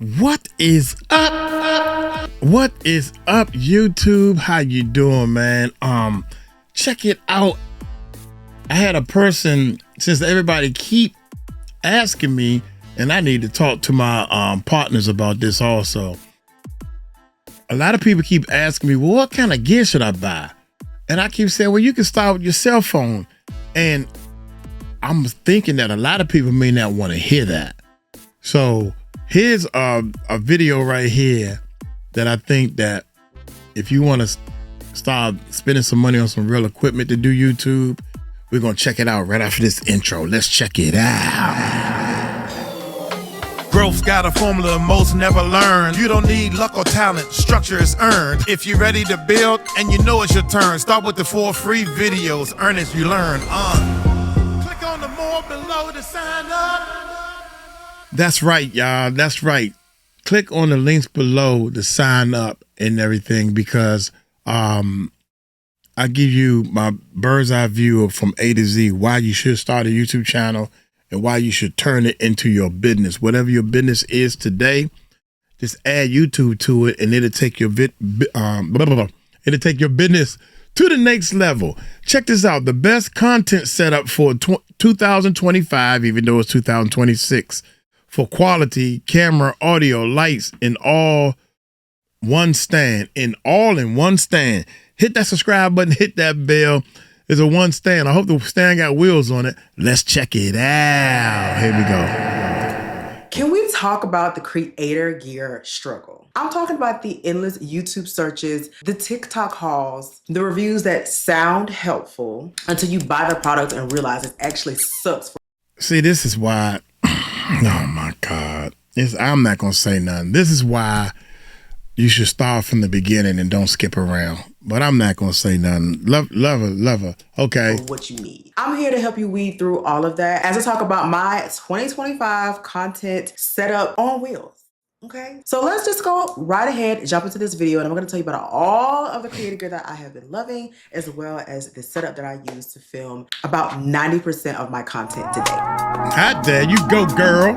What is up? What is up, YouTube? How you doing, man? Check it out. I had a person, since everybody keep asking me, and I need to talk to my partners about this also. A lot of people keep asking me, well, what kind of gear should I buy? And I keep saying, well, you can start with your cell phone. And I'm thinking that a lot of people may not want to hear that. So here's a video right here that I think that if you want to start spending some money on some real equipment to do YouTube, we're going to check it out right after this intro. Let's check it out. Growth's got a formula most never learn. You don't need luck or talent, structure is earned. If you're ready to build and you know it's your turn, start with the 4 free videos, earn as you learn. Click on the more below to sign up. That's right, y'all. That's right. Click on the links below to sign up and everything, because I give you my bird's eye view from A to Z, why you should start a YouTube channel and why you should turn it into your business. Whatever your business is today, just add YouTube to it, and it'll take your it'll take your business to the next level. Check this out: the best content setup for 2025, even though it's 2026, for quality camera, audio, lights, in all one stand. In one stand. Hit that subscribe button. Hit that bell. It's a one stand. I hope the stand got wheels on it. Let's check it out. Here we go. Can we talk about the creator gear struggle? I'm talking about the endless YouTube searches, the TikTok hauls, the reviews that sound helpful until you buy the product and realize it actually sucks. See, this is why, oh my God. I'm not going to say nothing. This is why you should start from the beginning and don't skip around. But I'm not going to say nothing. Love her. Okay. What you need. I'm here to help you weed through all of that as I talk about my 2025 content setup on wheels. Okay. So let's just go right ahead, jump into this video, and I'm going to tell you about all of the creative gear that I have been loving, as well as the setup that I use to film about 90% of my content today. Hot there you go, girl.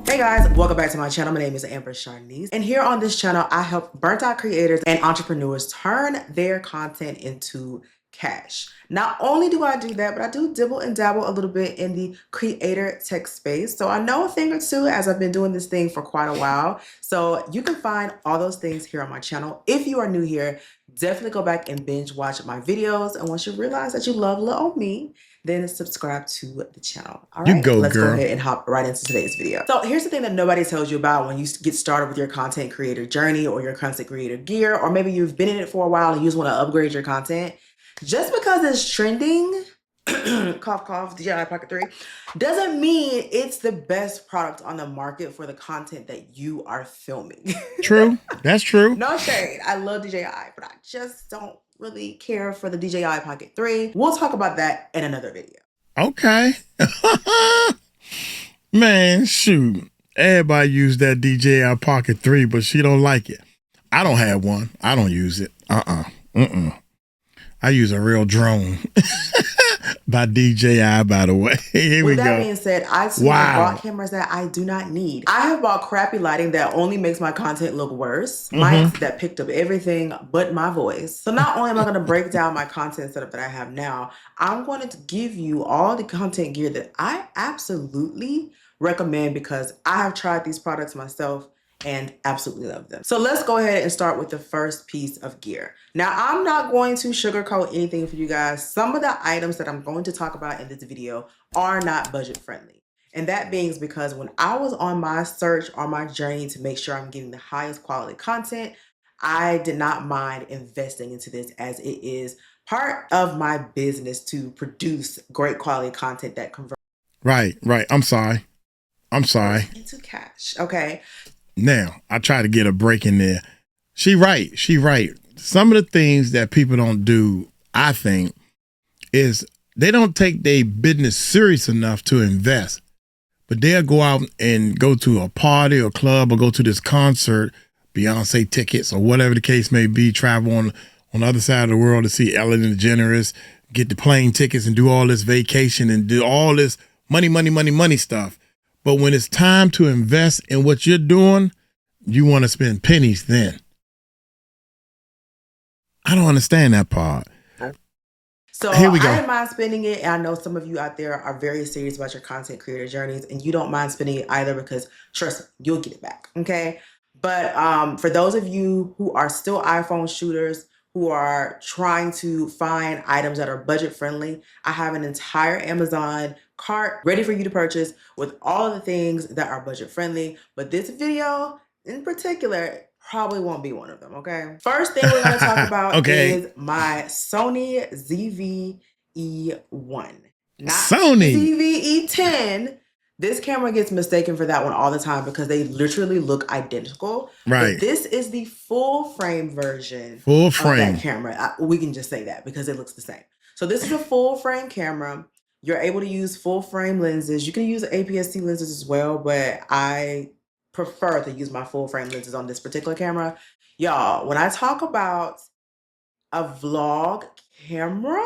Hey guys, welcome back to my channel. My name is Amber Sharnice, and here on this channel, I help burnt out creators and entrepreneurs turn their content into cash. Not only do I do that, but I do dibble and dabble a little bit in the creator tech space. So I know a thing or two, as I've been doing this thing for quite a while. So you can find all those things here on my channel. If you are new here, definitely go back and binge watch my videos. And once you realize that you love little old me, then subscribe to the channel. All right, let's go ahead and hop right into today's video. So here's the thing that nobody tells you about when you get started with your content creator journey or your content creator gear, or maybe you've been in it for a while and you just want to upgrade your content. Just because it's trending, cough, cough, DJI Pocket 3, doesn't mean it's the best product on the market for the content that you are filming. True. That's true. No shade. I love DJI, but I just don't really care for the DJI Pocket 3. We'll talk about that in another video. Okay. Man, shoot. Everybody use that DJI Pocket 3, but she don't like it. I don't have one. I don't use it. I use a real drone by DJI, by the way. Here we go. With that being said, I too have bought cameras that I do not need. I have bought crappy lighting that only makes my content look worse. Mics that picked up everything but my voice. So not only am I going to break down my content setup that I have now, I'm going to give you all the content gear that I absolutely recommend, because I have tried these products myself and absolutely love them. So let's go ahead and start with the first piece of gear. Now, I'm not going to sugarcoat anything for you guys. Some of the items that I'm going to talk about in this video are not budget friendly. And that being because when I was on my search, on my journey to make sure I'm getting the highest quality content, I did not mind investing into this, as it is part of my business to produce great quality content that converts. Right. I'm sorry. Into cash. Okay. Now, I try to get a break in there. She right. Some of the things that people don't do, I think, is they don't take their business serious enough to invest. But they'll go out and go to a party or club or go to this concert, Beyonce tickets or whatever the case may be, travel on the other side of the world to see Ellen DeGeneres, get the plane tickets and do all this vacation and do all this money stuff. But when it's time to invest in what you're doing, you want to spend pennies then. I don't understand that part. So Here we go. I didn't mind spending it. And I know some of you out there are very serious about your content creator journeys and you don't mind spending it either because trust me, you'll get it back. Okay. But for those of you who are still iPhone shooters, who are trying to find items that are budget friendly, I have an entire Amazon cart ready for you to purchase with all of the things that are budget friendly. But this video in particular probably won't be one of them, okay? First thing we're gonna talk about is my Sony ZV-E1. Not Sony ZV-E10. This camera gets mistaken for that one all the time because they literally look identical. Right. But this is the full frame version full of frame. that camera. We can just say that because it looks the same. So this is a full frame camera. You're able to use full frame lenses. You can use APS-C lenses as well, but I prefer to use my full frame lenses on this particular camera. Y'all, when I talk about a vlog camera,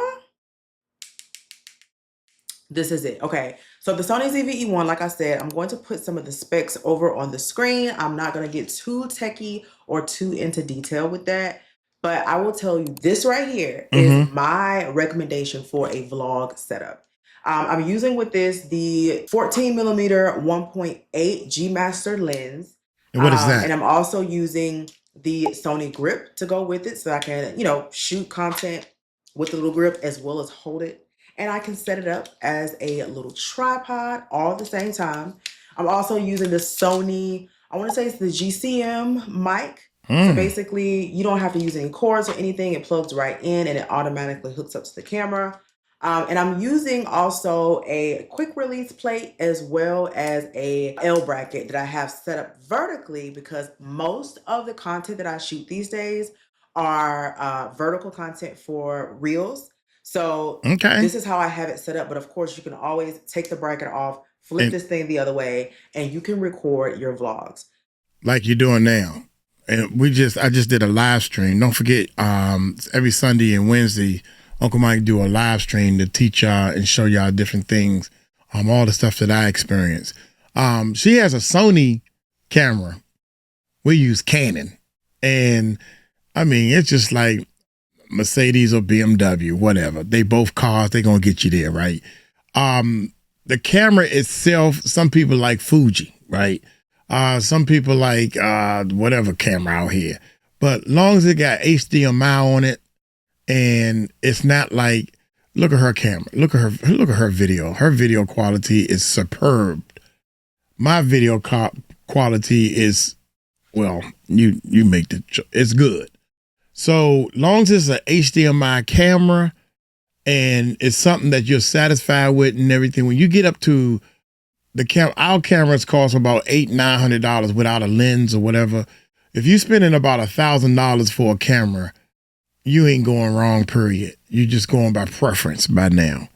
this is it. Okay, so the Sony ZV-E1, like I said, I'm going to put some of the specs over on the screen. I'm not going to get too techie or too into detail with that, but I will tell you this right here is my recommendation for a vlog setup. I'm using with this the 14 millimeter 1.8 G Master lens. And what is that? And I'm also using the Sony grip to go with it so I can, shoot content with the little grip as well as hold it. And I can set it up as a little tripod all at the same time. I'm also using the Sony, I want to say it's the GCM mic. So basically, you don't have to use any cords or anything. It plugs right in and it automatically hooks up to the camera. And I'm using also a quick release plate as well as a L bracket that I have set up vertically because most of the content that I shoot these days are vertical content for Reels. So this is how I have it set up. But of course, you can always take the bracket off, flip this thing the other way, and you can record your vlogs. Like you're doing now. And I just did a live stream. Don't forget, every Sunday and Wednesday, Uncle Mike do a live stream to teach y'all and show y'all different things, all the stuff that I experience. She has a Sony camera. We use Canon. And I mean, it's just like Mercedes or BMW, whatever. They both cars, they're going to get you there, right? The camera itself, some people like Fuji, right? Some people like whatever camera out here. But long as it got HDMI on it, and it's not like, look at her camera, look at her video. Her video quality is superb. My video quality is, well, you make it's good. So long as it's an HDMI camera and it's something that you're satisfied with and everything, when you get up to the camera, our cameras cost about $800-900 without a lens or whatever. If you're spending about $1,000 for a camera, you ain't going wrong, period. You're just going by preference by now.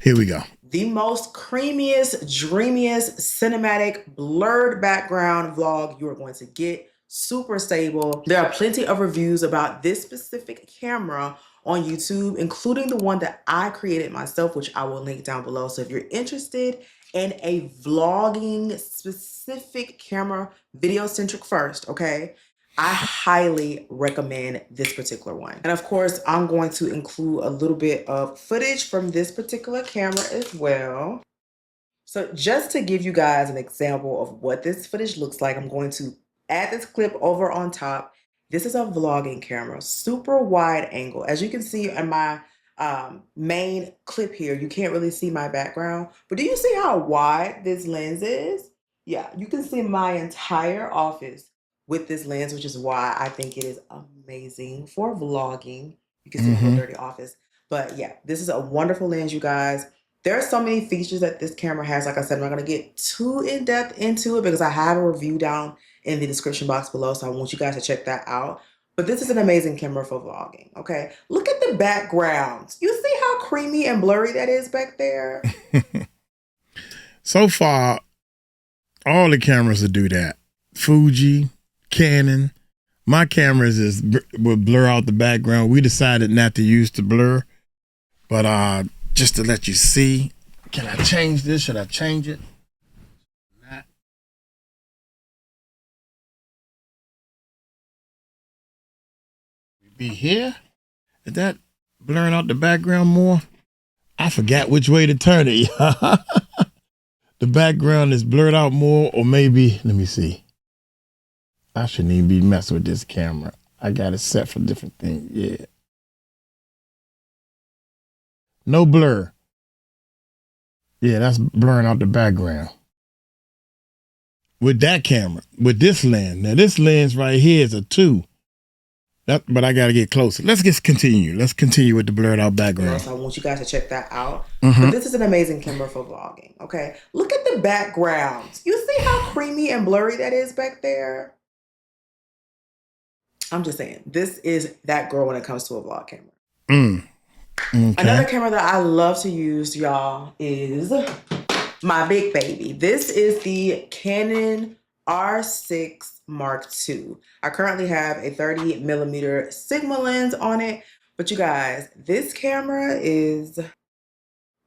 Here we go. The most creamiest, dreamiest, cinematic, blurred background vlog you are going to get. Super stable. There are plenty of reviews about this specific camera on YouTube, including the one that I created myself, which I will link down below. So if you're interested in a vlogging specific camera, video centric first, okay, I highly recommend this particular one. And of course, I'm going to include a little bit of footage from this particular camera as well. So just to give you guys an example of what this footage looks like, I'm going to add this clip over on top. This is a vlogging camera, super wide angle. As you can see in my main clip here, you can't really see my background, but do you see how wide this lens is? Yeah, you can see my entire office with this lens, which is why I think it is amazing for vlogging. You can see my dirty office. But yeah, this is a wonderful lens, you guys. There are so many features that this camera has. Like I said, I'm not going to get too in-depth into it because I have a review down in the description box below, so I want you guys to check that out. But this is an amazing camera for vlogging, okay? Look at the background. You see how creamy and blurry that is back there? So far, all the cameras will do that. Fuji, Canon. My cameras will blur out the background. We decided not to use the blur, but just to let you see. Can I change this? Should I change it? be here. Is that blurring out the background more? I forgot which way to turn it. The background is blurred out more, or maybe, let me see. I shouldn't even be messing with this camera. I got it set for different things. Yeah. No blur. Yeah, that's blurring out the background. With that camera, with this lens. Now this lens right here is a 2. But I got to get closer. Let's just continue. Let's continue with the blurred out background. So I want you guys to check that out. Mm-hmm. But this is an amazing camera for vlogging, okay? Look at the background. You see how creamy and blurry that is back there? I'm just saying, this is that girl when it comes to a vlog camera. Okay. Another camera that I love to use, y'all, is my big baby. This is the Canon R6 Mark II. I currently have a 30mm Sigma lens on it, but you guys, this camera is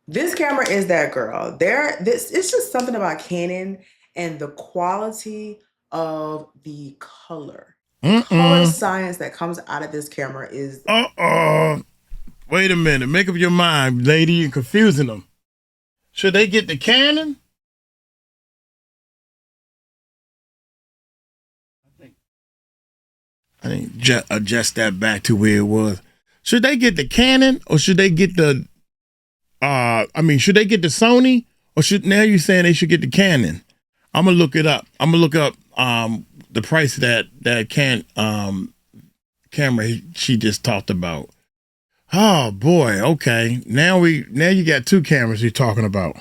that girl. It's just something about Canon and the quality of the color. Color science that comes out of this camera is. Wait a minute. Make up your mind, lady. You're confusing them. Should they get the Canon? I think adjust that back to where it was. Should they get the Canon or should they get the should they get the Sony or now you're saying they should get the Canon? I'm gonna look it up. I'm gonna look up the price of that camera she just talked about. Oh boy, okay. Now you got 2 cameras you're talking about.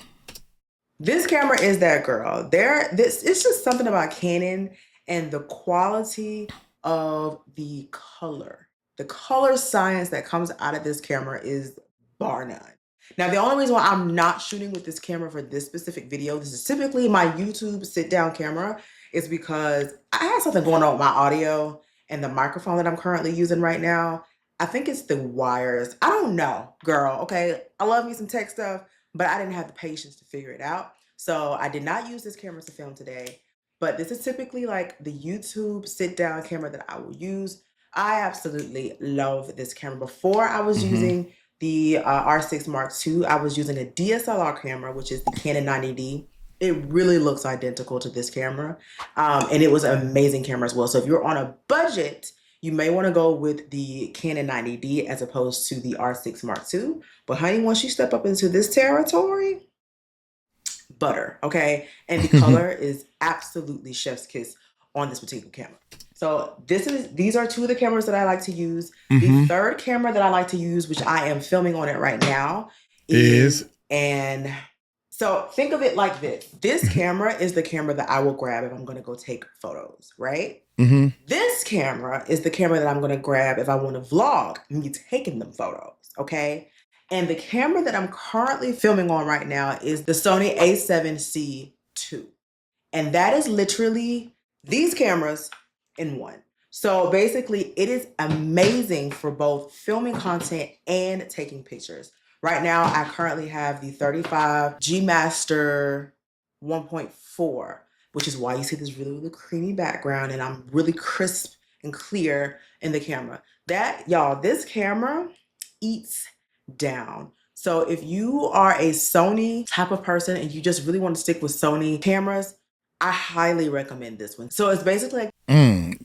This camera is that girl. It's just something about Canon and the quality of the color. The color science that comes out of this camera is bar none. Now, the only reason why I'm not shooting with this camera for this specific video, this is typically my YouTube sit-down camera, is because I had something going on with my audio and the microphone that I'm currently using right now. I think it's the wires. I don't know, girl, okay? I love me some tech stuff, but I didn't have the patience to figure it out. So I did not use this camera to film today. But this is typically like the YouTube sit-down camera that I will use. I absolutely love this camera. Before I was using the R6 Mark II, I was using a DSLR camera, which is the Canon 90D. It really looks identical to this camera. And it was an amazing camera as well. So if you're on a budget, you may want to go with the Canon 90D as opposed to the R6 Mark II. But honey, once you step up into this territory, butter, okay? And the color is absolutely chef's kiss on this particular camera. So these are 2 of the cameras that I like to use. The third camera that I like to use, which I am filming on it right now, and so think of it like this. This camera is the camera that I will grab if I'm going to go take photos, right? This camera is the camera that I'm going to grab if I want to vlog me taking them photos, okay? And the camera that I'm currently filming on right now is the Sony a7C II. And that is literally these cameras in one. So basically, it is amazing for both filming content and taking pictures. Right now, I currently have the 35 G Master 1.4, which is why you see this really, really creamy background and I'm really crisp and clear in the camera. This camera eats down. So if you are a Sony type of person and you just really want to stick with Sony cameras, I highly recommend this one. So it's basically like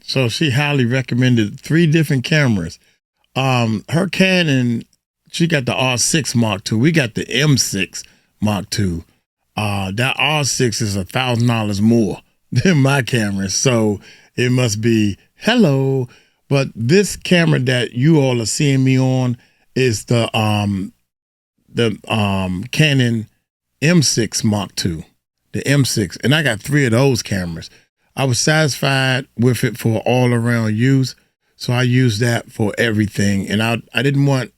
so she highly recommended 3 different cameras. Her Canon, she got the R6 Mark II. We got the M6 Mark II. That R6 is $1,000 more than my camera. So it must be hello. But this camera that you all are seeing me on is the Canon M6 Mark II, the M6, and I got 3 of those cameras. I was satisfied with it for all around use, so I used that for everything. And I didn't want,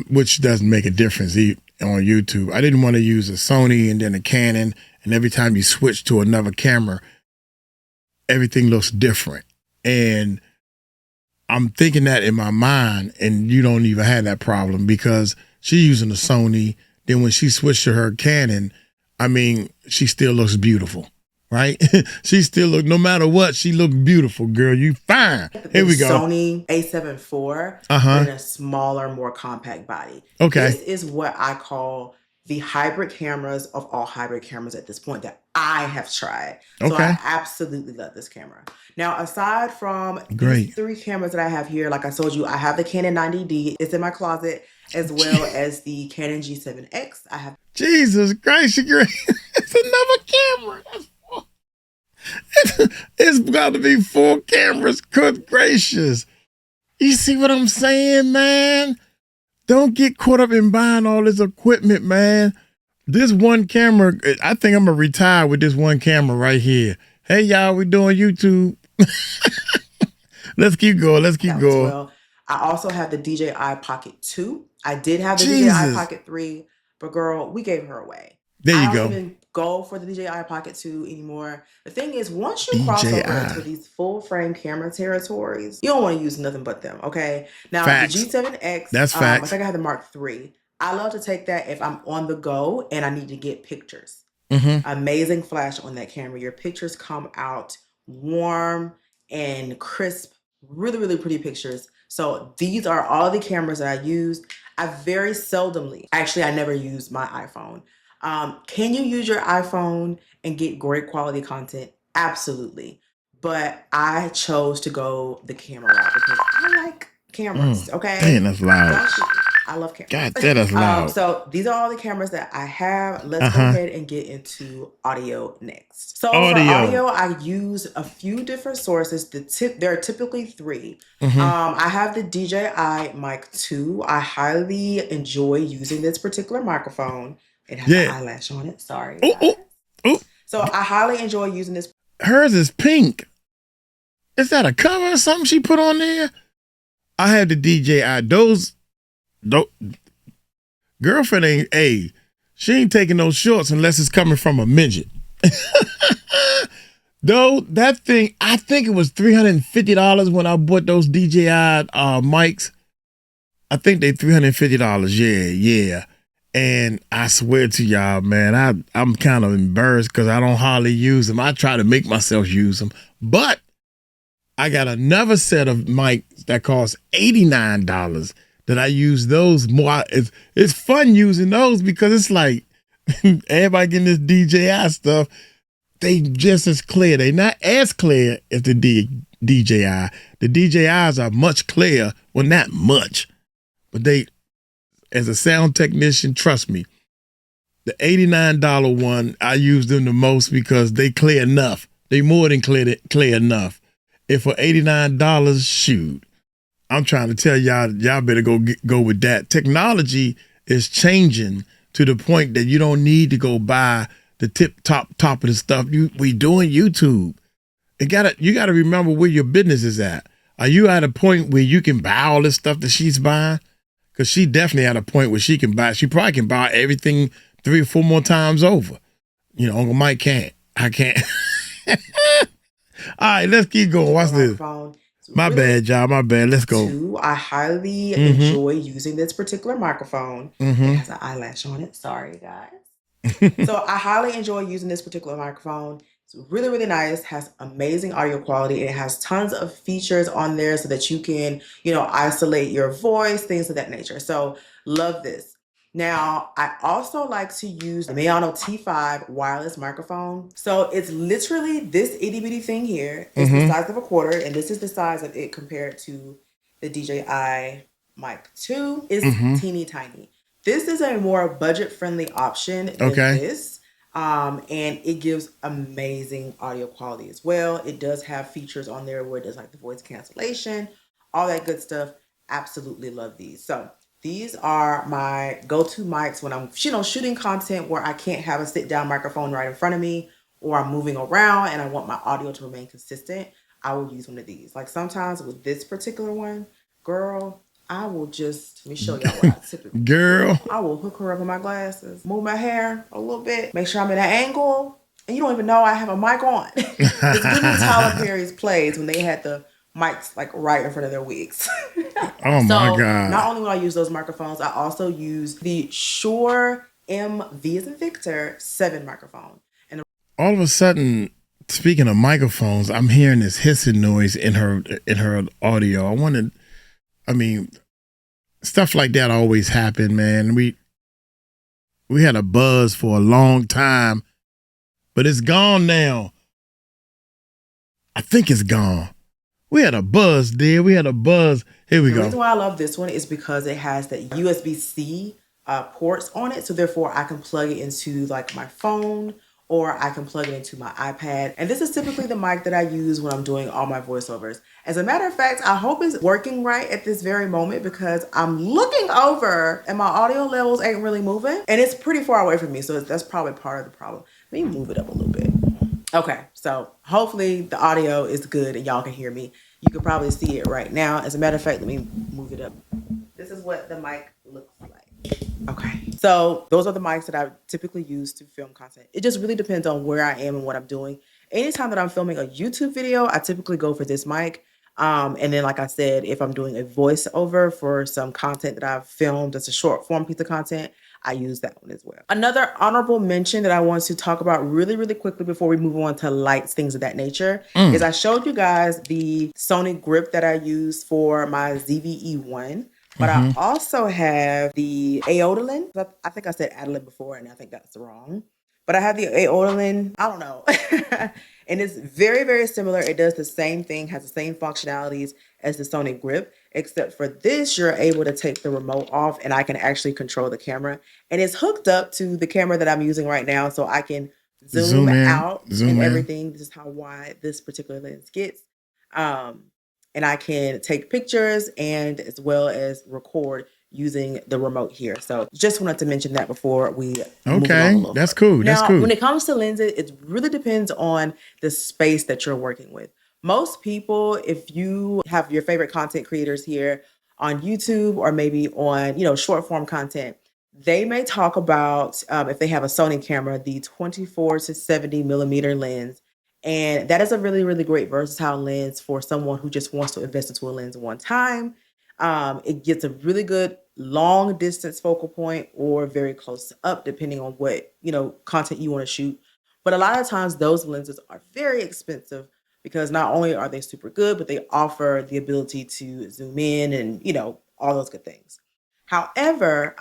which doesn't make a difference on YouTube. I didn't want to use a Sony and then a Canon, and every time you switch to another camera, everything looks different. And I'm thinking that in my mind, and you don't even have that problem because she's using a Sony. Then when she switched to her Canon, I mean, she still looks beautiful. right? She still look, no matter what, she look beautiful, girl. You fine. Here we go. Sony A7 IV, but in a smaller, more compact body. Okay. This is what I call the hybrid cameras of all hybrid cameras at this point that I have tried. So I absolutely love this camera. Now, aside from these 3 cameras that I have here, like I told you, I have the Canon 90D. It's in my closet, as well as the Canon G7X. I have. Jesus Christ, it's another camera. It's got to be 4 cameras. Good gracious. You see what I'm saying, man? Don't get caught up in buying all this equipment, man. This one camera, I think I'm going to retire with this one camera right here. Hey, y'all, we doing YouTube. Let's keep going. Let's keep going. Well, I also have the DJI Pocket 2. I did have the DJI Pocket 3, but girl, we gave her away. There you I go. don't even go for the DJI Pocket 2 anymore. The thing is, once you cross over into these full frame camera territories, you don't want to use nothing but them, okay? Now, the G7X, that's facts. I think I have the Mark III. I love to take that if I'm on the go and I need to get pictures. Amazing flash on that camera. Your pictures come out warm and crisp. Really, really pretty pictures. So these are all the cameras that I use. I very seldomly, actually, I never use my iPhone. Can you use your iPhone and get great quality content? Absolutely. But I chose to go the camera route because I like cameras, okay? Damn, that's loud. I love cameras. God, that is loud. So these are all the cameras that I have. Let's go ahead and get into audio next. So for audio, I use a few different sources. There are typically 3. I have the DJI Mic 2. I highly enjoy using this particular microphone. It has an eyelash on it. Sorry. So I highly enjoy using this. Hers is pink. Is that a cover or something she put on there? I have the DJI. Those girlfriend ain't, she ain't taking those shorts unless it's coming from a midget. Though that thing, I think it was $350 when I bought those DJI mics. I think they $350. Yeah. And I swear to y'all, man, I'm kind of embarrassed because I don't hardly use them. I try to make myself use them. But I got another set of mics that cost $89 that I use those more. It's fun using those because it's like everybody getting this DJI stuff. They just as clear. They not as clear as the DJI. The DJIs are much clearer. Well, not much, but they, as a sound technician, trust me, the $89 one, I use them the most because they clear enough. They more than clear enough. If for $89, shoot, I'm trying to tell y'all better go with that. Technology is changing to the point that you don't need to go buy the top of the stuff. We doing YouTube. You gotta remember where your business is at. Are you at a point where you can buy all this stuff that she's buying? Because she definitely at a point where she probably can buy everything 3 or 4 more times over. You know, Uncle Mike can't. I can't. All right, let's keep going. Watch this. My bad, y'all. My bad. Let's go. I highly enjoy using this particular microphone. It has an eyelash on it. Sorry, guys. So I highly enjoy using this particular microphone. It's really, really nice. Has amazing audio quality. It has tons of features on there so that you can, isolate your voice, things of that nature. So love this. Now, I also like to use the Mayano T5 wireless microphone. So it's literally this itty bitty thing here. It's the size of a quarter, and this is the size of it compared to the DJI Mic 2. It's teeny tiny. This is a more budget-friendly option than this. And it gives amazing audio quality as well. It does have features on there where it does like the voice cancellation, all that good stuff. Absolutely love these. So these are my go-to mics when I'm, shooting content where I can't have a sit-down microphone right in front of me, or I'm moving around and I want my audio to remain consistent. I will use one of these. Like sometimes with this particular one, girl, I will let me show y'all what I typically do. I will hook her up with my glasses, move my hair a little bit, make sure I'm in an angle, and you don't even know I have a mic on. It's good in Tyler Perry's plays when they had the mics like right in front of their wigs. Oh my God. Not only will I use those microphones, I also use the Shure MV as in Victor 7 microphone. And all of a sudden, Speaking of microphones, I'm hearing this hissing noise in her audio. I mean, stuff like that always happen, man. We had a buzz for a long time, but it's gone now. I think it's gone. We had a buzz, dear. We had a buzz. Here we go. The reason why I love this one is because it has the USB-C ports on it. So therefore I can plug it into like my phone, or I can plug it into my iPad. And this is typically the mic that I use when I'm doing all my voiceovers. As a matter of fact, I hope it's working right at this very moment, because I'm looking over and my audio levels ain't really moving. And it's pretty far away from me. So that's probably part of the problem. Let me move it up a little bit. Okay, so hopefully the audio is good and y'all can hear me. You can probably see it right now. As a matter of fact, let me move it up. This is what the mic looks like. Okay, so those are the mics that I typically use to film content. It just really depends on where I am and what I'm doing. Anytime that I'm filming a YouTube video, I typically go for this mic. And then, like I said, if I'm doing a voiceover for some content that I've filmed, that's a short form piece of content, I use that one as well. Another honorable mention that I want to talk about really, really quickly before we move on to lights, things of that nature, is I showed you guys the Sony grip that I use for my ZV-E1. But I also have the Aodolin. I think I said Adeline before, and I think that's wrong. But I have the Aodolin, I don't know. And it's very, very similar. It does the same thing, has the same functionalities as the Sony grip, except for this, you're able to take the remote off and I can actually control the camera. And it's hooked up to the camera that I'm using right now, so I can zoom out and everything. This is how wide this particular lens gets. And I can take pictures and as well as record using the remote here. So just wanted to mention that before we move on. That's cool. That's cool. When it comes to lenses, it really depends on the space that you're working with. Most people, if you have your favorite content creators here on YouTube or maybe on, short form content, they may talk about, if they have a Sony camera, the 24 to 70 millimeter lens. And that is a really, really great versatile lens for someone who just wants to invest into a lens one time. It gets a really good long distance focal point or very close up, depending on what, content you want to shoot. But a lot of times those lenses are very expensive because not only are they super good, but they offer the ability to zoom in and, all those good things. However,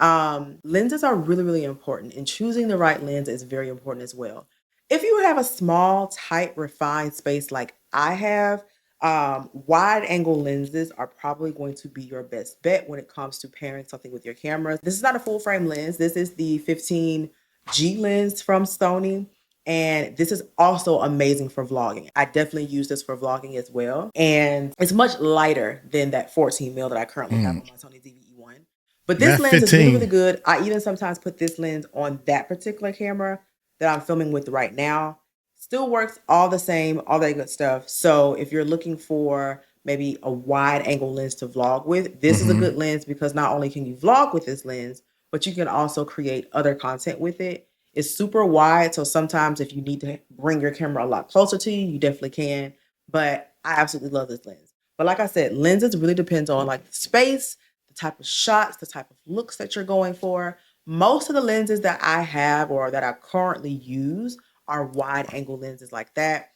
lenses are really, really important, and choosing the right lens is very important as well. If you have a small, tight, refined space like I have, wide angle lenses are probably going to be your best bet when it comes to pairing something with your camera. This is not a full frame lens. This is the 15G lens from Sony. And this is also amazing for vlogging. I definitely use this for vlogging as well. And it's much lighter than that 14 mil that I currently have on my Sony ZV-E1. But this lens is really, really good. I even sometimes put this lens on that particular camera that I'm filming with right now. Still works all the same, all that good stuff. So if you're looking for maybe a wide angle lens to vlog with, this is a good lens because not only can you vlog with this lens, but you can also create other content with it. It's super wide, so sometimes if you need to bring your camera a lot closer to you, you definitely can. But I absolutely love this lens. But like I said, lenses really depends on like the space, the type of shots, the type of looks that you're going for. Most of the lenses that I have or that I currently use are wide angle lenses like that.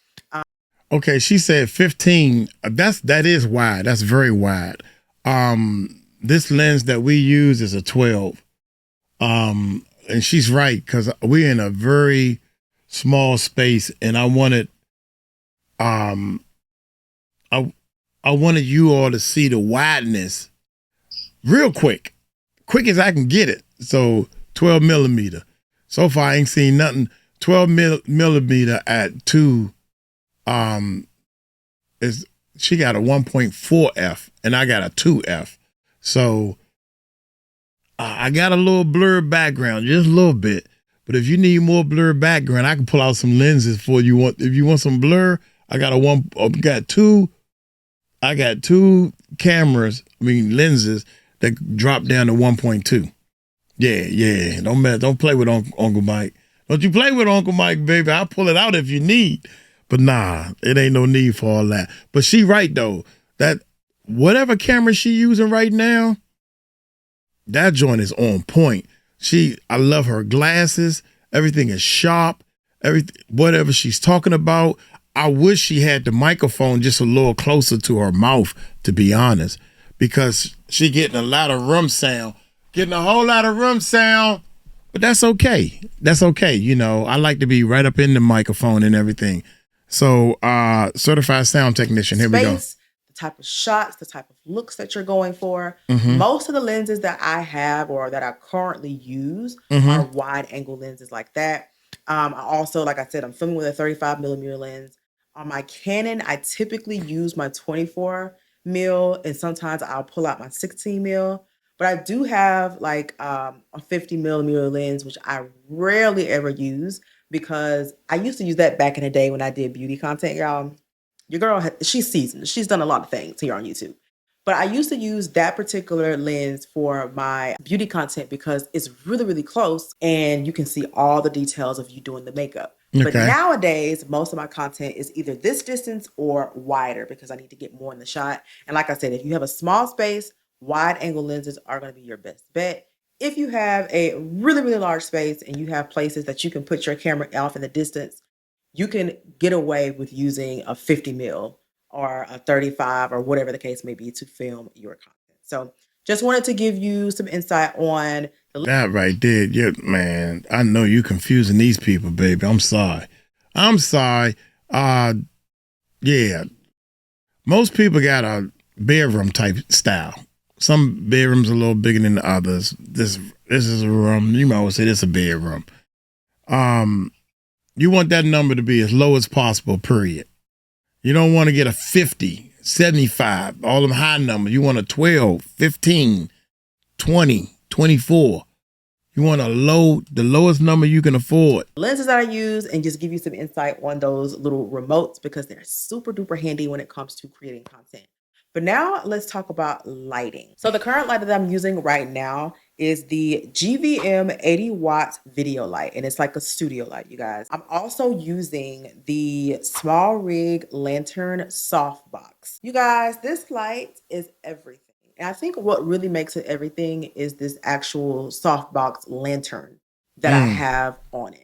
Okay, she said 15. That is wide. That's very wide. This lens that we use is a 12. And she's right, because we're in a very small space, and I wanted you all to see the wideness real quick as I can get it. So 12 millimeter. So far I ain't seen nothing. 12 millimeter at 2 is, she got a 1.4 f and I got a 2 f. So I got a little blurred background, just a little bit. But if you need more blurred background, I can pull out some lenses for you. If you want some blur, I got two cameras, lenses that drop down to 1.2. Yeah. Don't play with Uncle Mike. Don't you play with Uncle Mike, baby. I'll pull it out if you need. But nah, it ain't no need for all that. But she right though. That whatever camera she using right now, that joint is on point. I love her glasses. Everything is sharp. Whatever she's talking about, I wish she had the microphone just a little closer to her mouth, to be honest, because she getting a lot of room sound, getting a whole lot of room sound. But that's okay. That's okay. You know, I like to be right up in the microphone and everything. So, certified sound technician. Here we go. The type of shots, the type of looks that you're going for. Most of the lenses that I have or that I currently use are wide angle lenses like that. I also, like I said, I'm filming with a 35 millimeter lens. On my Canon, I typically use my 24 mil, and sometimes I'll pull out my 16 mil. But I do have like a 50 millimeter lens, which I rarely ever use because I used to use that back in the day when I did beauty content, y'all. Your girl, she's seasoned. She's done a lot of things here on YouTube. But I used to use that particular lens for my beauty content because it's really, really close and you can see all the details of you doing the makeup. Okay. But nowadays, most of my content is either this distance or wider because I need to get more in the shot. And like I said, if you have a small space, wide angle lenses are going to be your best bet. If you have a really, really large space and you have places that you can put your camera off in the distance, you can get away with using a 50 mil or a 35 or whatever the case may be to film your content. So just wanted to give you some insight on that right there. Yeah, man, I know you confusing these people, baby. I'm sorry. Yeah. Most people got a bedroom type style. Some bedrooms are a little bigger than the others. This is a room. You might well say this is a bedroom. You want that number to be as low as possible, period. You don't want to get a 50, 75, all them high numbers. You want a 12, 15, 20, 24. You want the lowest number you can afford. Lenses that I use and just give you some insight on those little remotes because they're super duper handy when it comes to creating content. But now let's talk about lighting. So the current light that I'm using right now is the GVM 80 watt video light. And it's like a studio light, you guys. I'm also using the Small Rig Lantern softbox. You guys, this light is everything. And I think what really makes it everything is this actual softbox lantern that I have on it.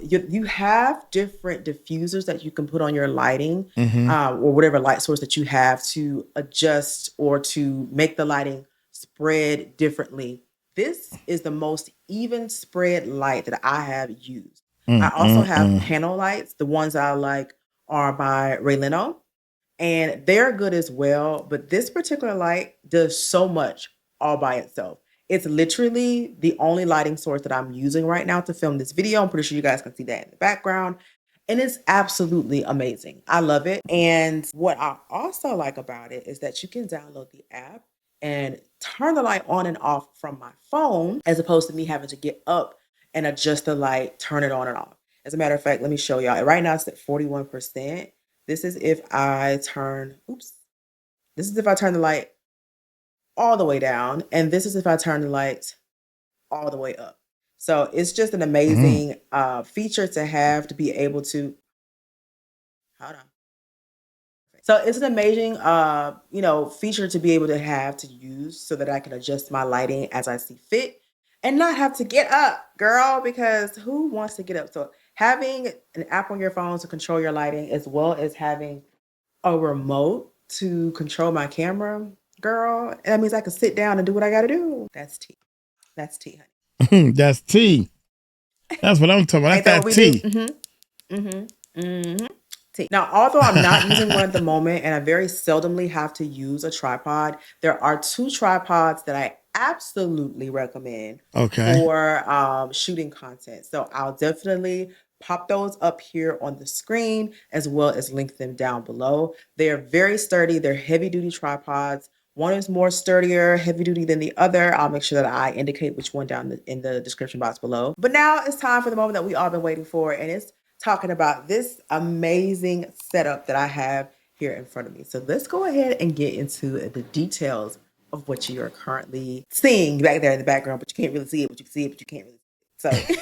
You have different diffusers that you can put on your lighting or whatever light source that you have to adjust or to make the lighting spread differently. This is the most even spread light that I have used. I also have panel lights. The ones I like are by Raylino, and they're good as well. But this particular light does so much all by itself. It's literally the only lighting source that I'm using right now to film this video. I'm pretty sure you guys can see that in the background. And it's absolutely amazing. I love it. And what I also like about it is that you can download the app and turn the light on and off from my phone, as opposed to me having to get up and adjust the light, turn it on and off. As a matter of fact, let me show y'all. Right now it's at 41%. This is if I turn, this is if I turn the light all the way down. And this is if I turn the lights all the way up. So it's just an amazing feature to have, to be able to, hold on. So it's an amazing, feature to be able to have to use so that I can adjust my lighting as I see fit and not have to get up, girl, because who wants to get up? So having an app on your phone to control your lighting, as well as having a remote to control my camera, girl, that means I can sit down and do what I got to do. That's tea. That's tea, honey. That's tea. That's what I'm talking about. That's tea. Tea. Now, although I'm not using one at the moment and I very seldomly have to use a tripod, there are two tripods that I absolutely recommend for shooting content. So I'll definitely pop those up here on the screen as well as link them down below. They are very sturdy. They're heavy duty tripods. One is more sturdier, heavy duty than the other. I'll make sure that I indicate which one down in the description box below. But now it's time for the moment that we all been waiting for, and it's talking about this amazing setup that I have here in front of me. So let's go ahead and get into the details of what you are currently seeing back there in the background, but you can't really see it, but you can see it, but you can't really see it.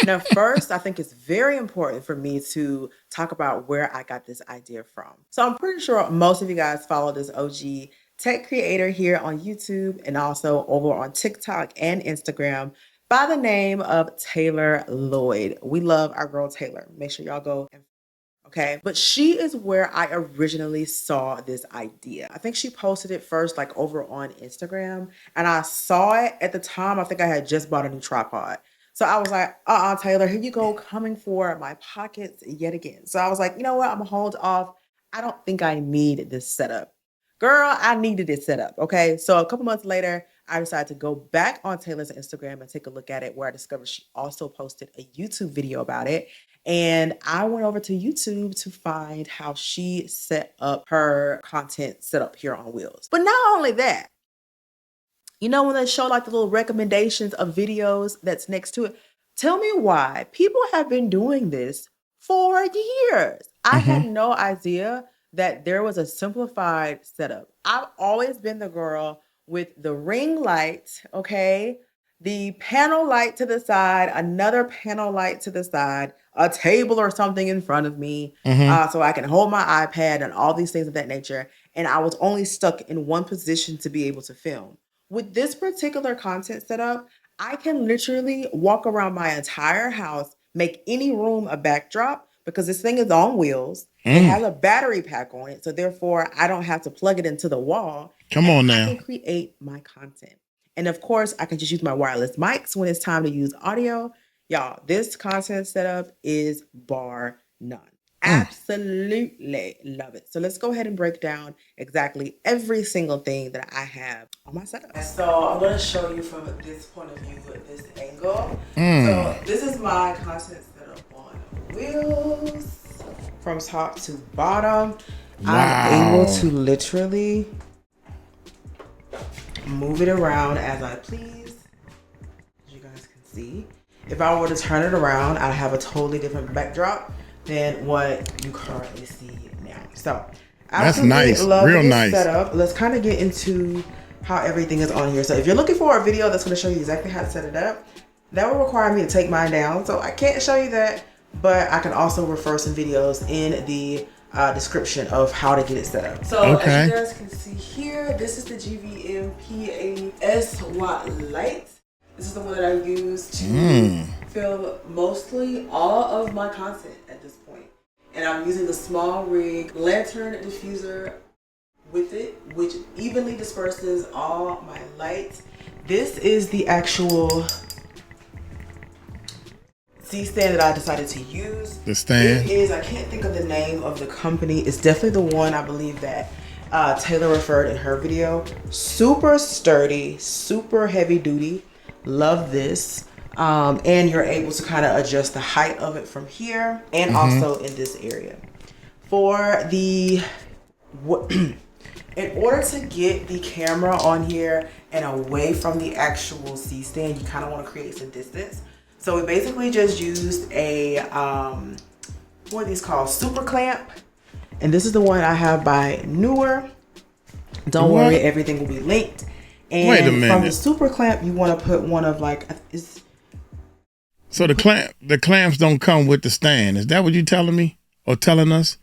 So now first, I think it's very important for me to talk about where I got this idea from. So I'm pretty sure most of you guys follow this OG tech creator here on YouTube and also over on TikTok and Instagram by the name of Taylor Lloyd. We love our girl Taylor. Make sure y'all go. okay? But she is where I originally saw this idea. I think she posted it first like over on Instagram, and I saw it at the time. I think I had just bought a new tripod. So I was like, Taylor, here you go, coming for my pockets yet again. So I was like, you know what? I'm gonna hold off. I don't think I need this setup. Girl, I needed it set up, okay? So a couple months later, I decided to go back on Taylor's Instagram and take a look at it, where I discovered she also posted a YouTube video about it. And I went over to YouTube to find how she set up her content setup here on Wheels. But not only that, you know, when they show like the little recommendations of videos that's next to it, tell me why people have been doing this for years. I had no idea that there was a simplified setup. I've always been the girl with the ring light, okay? The panel light to the side, another panel light to the side, a table or something in front of me, so I can hold my iPad and all these things of that nature. And I was only stuck in one position to be able to film. With this particular content setup, I can literally walk around my entire house, make any room a backdrop, because this thing is on wheels. It has a battery pack on it, so therefore I don't have to plug it into the wall. Come on now. I can create my content. And of course, I can just use my wireless mics when it's time to use audio. Y'all, this content setup is bar none. Absolutely love it. So let's go ahead and break down exactly every single thing that I have on my setup. So I'm going to show you from this point of view with this angle. So this is my content setup on wheels from top to bottom. Wow. I'm able to literally move it around as I please, as you guys can see. If I were to turn it around, I'd have a totally different backdrop than what you currently see now. So that's nice, real nice setup. Let's kind of get into how everything is on here. So if you're looking for a video that's going to show you exactly how to set it up, that will require me to take mine down. So I can't show you that, but I can also refer some videos in the description of how to get it set up. So as you guys can see here, this is the GVM P80S light. This is the one that I use to film mostly all of my content at this point. And I'm using the small rig lantern diffuser with it, which evenly disperses all my light. This is the actual C-stand that I decided to use. The stand? It is, I can't think of the name of the company. It's definitely the one I believe that Taylor referred in her video. Super sturdy, super heavy duty. Love this. And you're able to kind of adjust the height of it from here and also in this area. For the, in order to get the camera on here and away from the actual C-stand, you kind of want to create some distance. So we basically just used a, what are these called? Super clamp. And this is the one I have by Newer. Don't worry, everything will be linked. And wait a minute. From the super clamp, you want to put one of like, so the clamps don't come with the stand. Is that what you're telling me or telling us?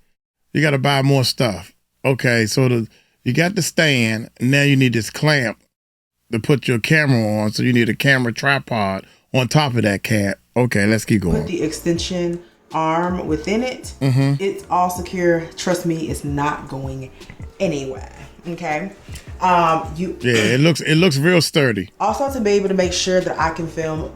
You got to buy more stuff. Okay, so you got the stand. And now you need this clamp to put your camera on. So you need a camera tripod on top of that cat. Okay, let's keep going. Put the extension arm within it. It's all secure. Trust me, it's not going anywhere. Okay. It looks real sturdy. Also, to be able to make sure that I can film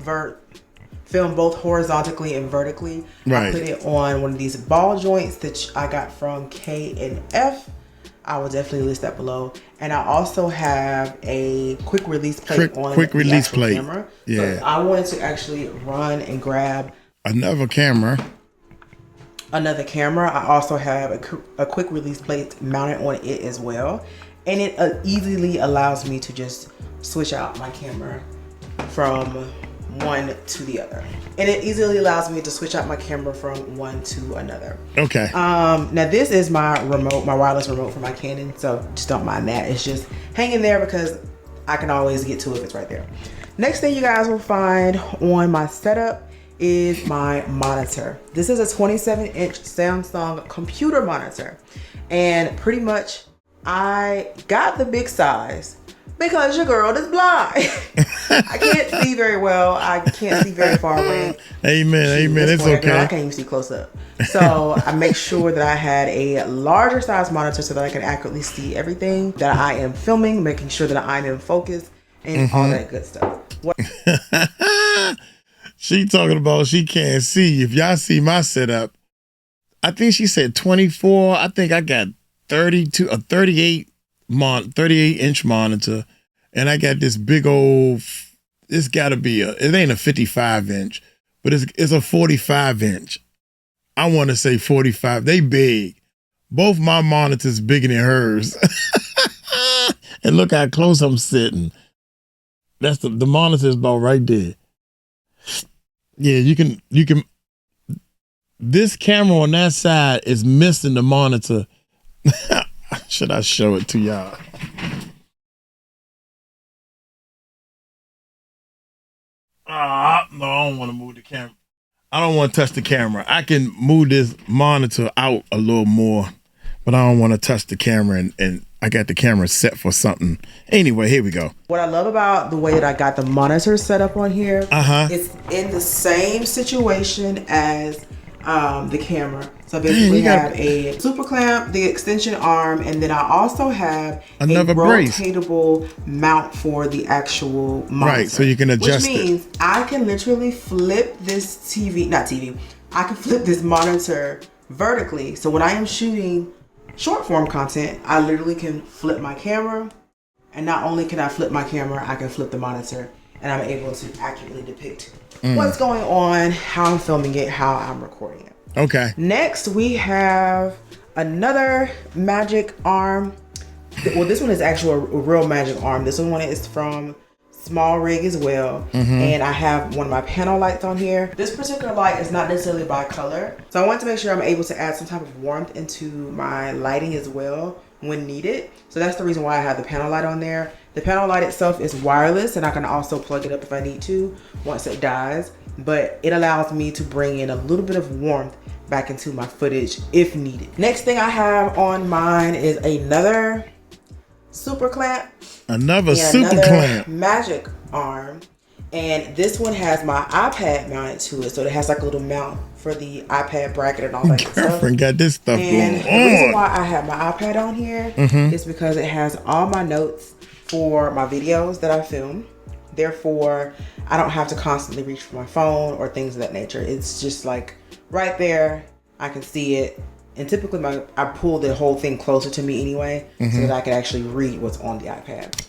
both horizontally and vertically, I put it on one of these ball joints that I got from K&F. I will definitely list that below. And I also have a quick release plate on the camera. Yeah. So if I wanted to actually run and grab another camera, I also have a quick release plate mounted on it as well. And it easily allows me to just switch out my camera from one to the other. And it easily allows me to switch out my camera from one to another. Okay. Now this is my remote, my wireless remote for my Canon. So just don't mind that. It's just hanging there because I can always get to it if it's right there. Next thing you guys will find on my setup is my monitor. This is a 27-inch Samsung computer monitor. And pretty much I got the big size Because your girl is blind. I can't see very well. I can't see very far away. Amen. Amen. It's okay. Girl, I can't even see close up. So I make sure that I had a larger size monitor so that I can accurately see everything that I am filming, making sure that I'm in focus and all that good stuff. She talking about she can't see. If y'all see my setup, I think she said 24. I think I got 32, a 38 inch monitor, and I got this big old. It's got to be it ain't a 55 inch, but it's a 45 inch. I want to say 45. They big. Both my monitors bigger than hers. And look how close I'm sitting. That's the monitor is about right there. Yeah, you can. This camera on that side is missing the monitor. Should I show it to y'all? No, I don't want to move the camera. I don't want to touch the camera. I can move this monitor out a little more, but I don't want to touch the camera, and I got the camera set for something. Anyway, here we go. What I love about the way that I got the monitor set up on here, it's in the same situation as the camera. So basically have a super clamp, the extension arm, and then I also have another a rotatable mount for the actual monitor. Right, so you can adjust it. Which means I can literally flip this I can flip this monitor vertically. So when I am shooting short form content, I literally can flip my camera, and not only can I flip my camera, I can flip the monitor, and I'm able to accurately depict what's going on, how I'm filming it, how I'm recording it. Okay. Next, we have another magic arm. Well, this one is actually a real magic arm. This one is from Small Rig as well. And I have one of my panel lights on here. This particular light is not necessarily by color, so I want to make sure I'm able to add some type of warmth into my lighting as well when needed. So that's the reason why I have the panel light on there. The panel light itself is wireless, and I can also plug it up if I need to once it dies, but it allows me to bring in a little bit of warmth back into my footage if needed. Next thing I have on mine is another super clamp. Another super clamp. Magic arm. And this one has my iPad mounted to it. So it has like a little mount for the iPad bracket and all that good stuff. Girlfriend got this stuff and going on. The reason why I have my iPad on here is because it has all my notes for my videos that I film. Therefore, I don't have to constantly reach for my phone or things of that nature. It's just like right there, I can see it. And typically I pull the whole thing closer to me anyway, so that I can actually read what's on the iPad.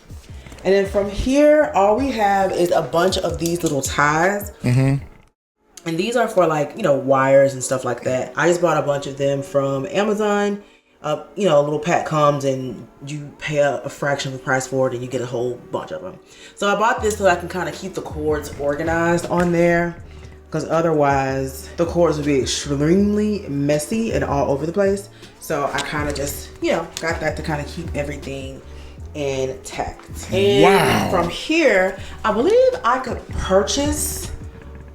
And then from here, all we have is a bunch of these little ties. And these are for like, wires and stuff like that. I just bought a bunch of them from Amazon. A little pack comes and you pay a fraction of the price for it and you get a whole bunch of them. So I bought this so I can kind of keep the cords organized on there, because otherwise the cords would be extremely messy and all over the place. So I kind of just, got that to kind of keep everything intact. And from here, I believe I could purchase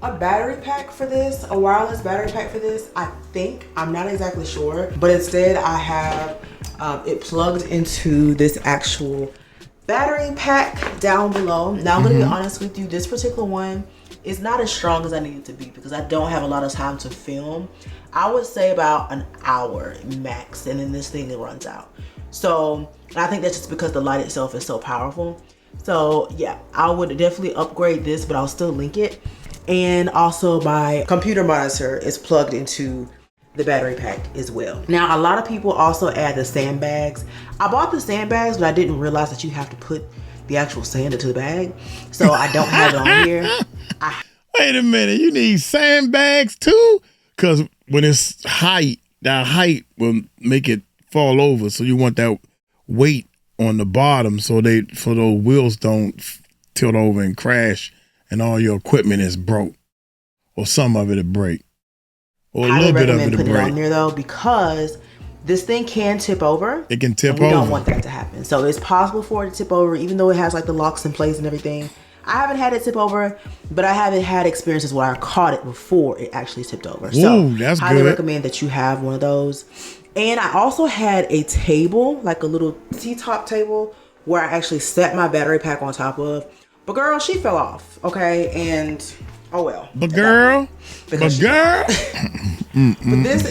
a battery pack for this, a wireless battery pack for this. I think, I'm not exactly sure, but instead I have it plugged into this actual battery pack down below. Now I'm gonna be honest with you, this particular one is not as strong as I need it to be because I don't have a lot of time to film. I would say about an hour max, and then this thing runs out. So I think that's just because the light itself is so powerful. So yeah, I would definitely upgrade this, but I'll still link it. And also my computer monitor is plugged into the battery pack as well. Now, a lot of people also add the sandbags. I bought the sandbags, but I didn't realize that you have to put the actual sand into the bag. So I don't have it on here. Wait a minute, you need sandbags too? Because when it's height, that height will make it fall over. So you want that weight on the bottom so those wheels don't tilt over and crash and all your equipment is broke, or some of it will break, or a little bit of it will break. I recommend putting it on there though, because this thing can tip over. It can tip over. We don't want that to happen. So it's possible for it to tip over, even though it has like the locks in place and everything. I haven't had it tip over, but I haven't had experiences where I caught it before it actually tipped over. So that's highly good. recommend that you have one of those. And I also had a table, like a little T-top table, where I actually set my battery pack on top of. But girl, she fell off, okay? And oh well. But girl, but this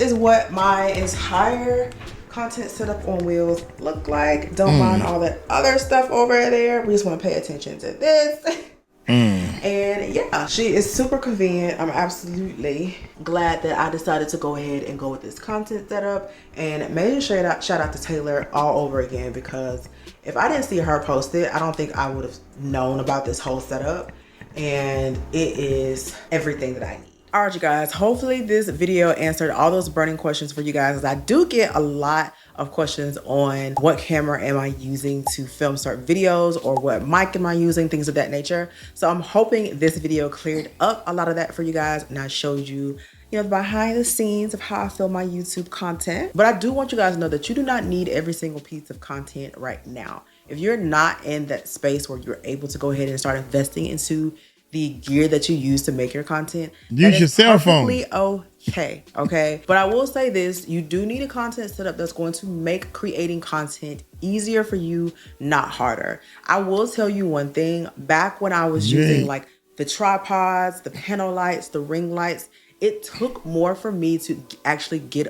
is what my entire content setup on wheels look like. Don't mind all that other stuff over there. We just want to pay attention to this. And yeah, she is super convenient. I'm absolutely glad that I decided to go ahead and go with this content setup. And major shout out to Taylor all over again, because if I didn't see her post it, I don't think I would have known about this whole setup. And it is everything that I need. All right, you guys, hopefully this video answered all those burning questions for you guys, as I do get a lot of questions on what camera am I using to film certain videos, or what mic am I using, things of that nature. So I'm hoping this video cleared up a lot of that for you guys, and I showed you, the behind the scenes of how I film my YouTube content. But I do want you guys to know that you do not need every single piece of content right now. If you're not in that space where you're able to go ahead and start investing into the gear that you use to make your content, use your cell phone. Okay. But I will say this, you do need a content setup that's going to make creating content easier for you, not harder. I will tell you one thing, back when I was using like the tripods, the panel lights, the ring lights, it took more for me to actually get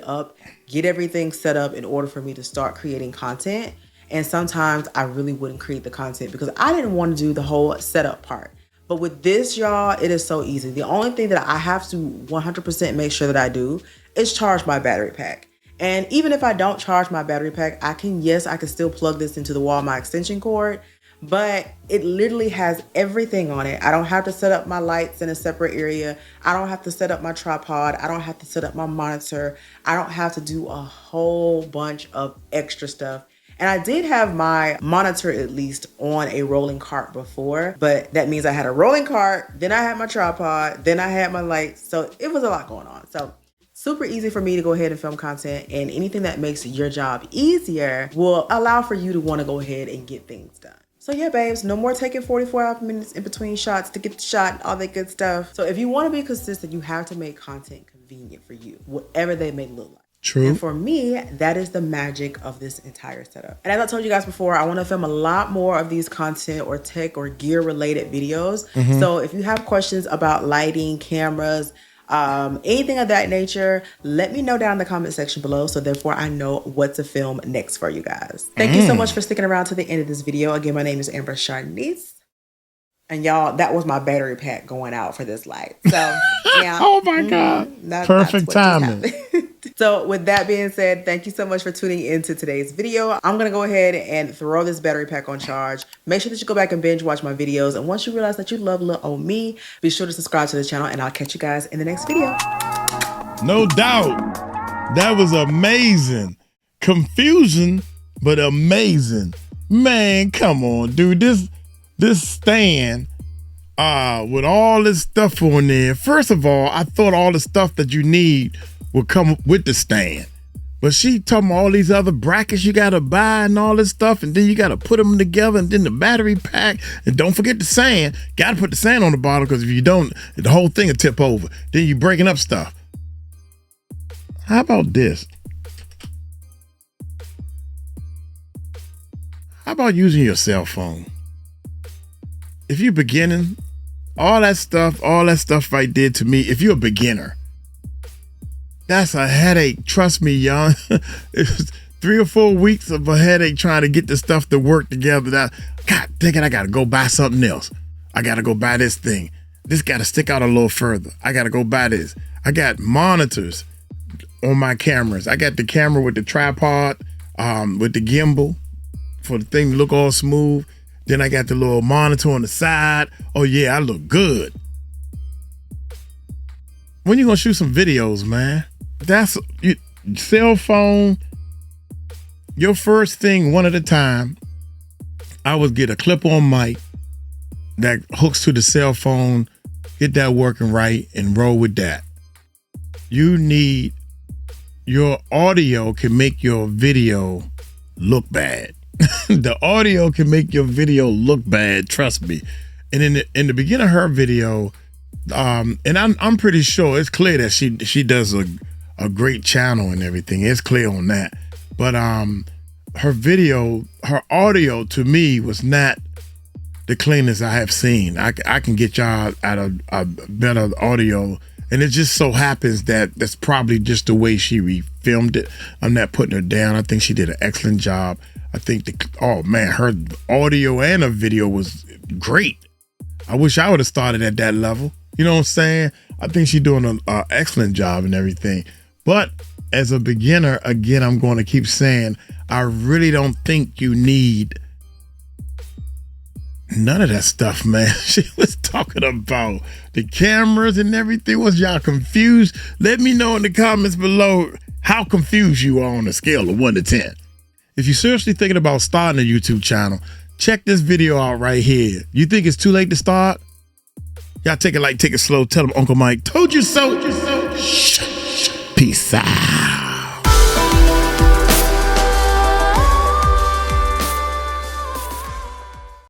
everything set up in order for me to start creating content. And sometimes I really wouldn't create the content because I didn't want to do the whole setup part. But with this, y'all, it is so easy. The only thing that I have to 100% make sure that I do is charge my battery pack. And even if I don't charge my battery pack, I can still plug this into the wall, my extension cord, but it literally has everything on it. I don't have to set up my lights in a separate area. I don't have to set up my tripod. I don't have to set up my monitor. I don't have to do a whole bunch of extra stuff. And I did have my monitor at least on a rolling cart before, but that means I had a rolling cart, then I had my tripod, then I had my lights. So it was a lot going on. So super easy for me to go ahead and film content, and anything that makes your job easier will allow for you to want to go ahead and get things done. So yeah, babes, no more taking 44 minutes in between shots to get the shot and all that good stuff. So if you want to be consistent, you have to make content convenient for you, whatever they may look like. True. And for me, that is the magic of this entire setup. And as I told you guys before, I want to film a lot more of these content or tech or gear related videos. So if you have questions about lighting, cameras, anything of that nature, let me know down in the comment section below, so therefore I know what to film next for you guys. Thank you so much for sticking around to the end of this video. Again, my name is Amber Charnice. And y'all, that was my battery pack going out for this light. So yeah. Oh my God. Perfect timing. So with that being said, thank you so much for tuning into today's video. I'm going to go ahead and throw this battery pack on charge. Make sure that you go back and binge watch my videos. And once you realize that you love little old me, be sure to subscribe to the channel, and I'll catch you guys in the next video. No doubt. That was amazing. Confusion, but amazing. Man, come on, dude. This stand with all this stuff on there. First of all, I thought all the stuff that you need would come with the stand, but she talking about all these other brackets you gotta buy and all this stuff, and then you gotta put them together, and then the battery pack, and don't forget the sand. Gotta put the sand on the bottom, because if you don't, the whole thing will tip over. Then you breaking up stuff. How about this? How about using your cell phone? If you're beginning, all that stuff right there, to me, if you're a beginner, that's a headache. Trust me, y'all. It's 3 or 4 weeks of a headache trying to get the stuff to work together. God, thinking I got to go buy something else. I got to go buy this thing. This got to stick out a little further. I got to go buy this. I got monitors on my cameras. I got the camera with the tripod, with the gimbal for the thing to look all smooth. Then I got the little monitor on the side. Oh yeah, I look good. When you gonna shoot some videos, man? That's cell phone. Your first thing, one at a time, I would get a clip-on mic that hooks to the cell phone, get that working right, and roll with that. You need, your audio can make your video look bad. The audio can make your video look bad, trust me. And in the beginning of her video, and I'm pretty sure it's clear that she does a great channel and everything. It's clear on that. But her video, her audio to me was not the cleanest I have seen. I can get y'all at a better audio, and it just so happens that that's probably just the way she filmed it. I'm not putting her down. I think she did an excellent job. I think her audio and her video was great. I wish I would have started at that level. You know what I'm saying? I think she's doing an excellent job and everything. But as a beginner, again, I'm going to keep saying, I really don't think you need none of that stuff, man. She was talking about the cameras and everything. Was y'all confused? Let me know in the comments below how confused you are on a scale of 1 to 10. If you're seriously thinking about starting a YouTube channel, check this video out right here. You think it's too late to start? Y'all take it light, take it slow. Tell them Uncle Mike told you so. Peace out.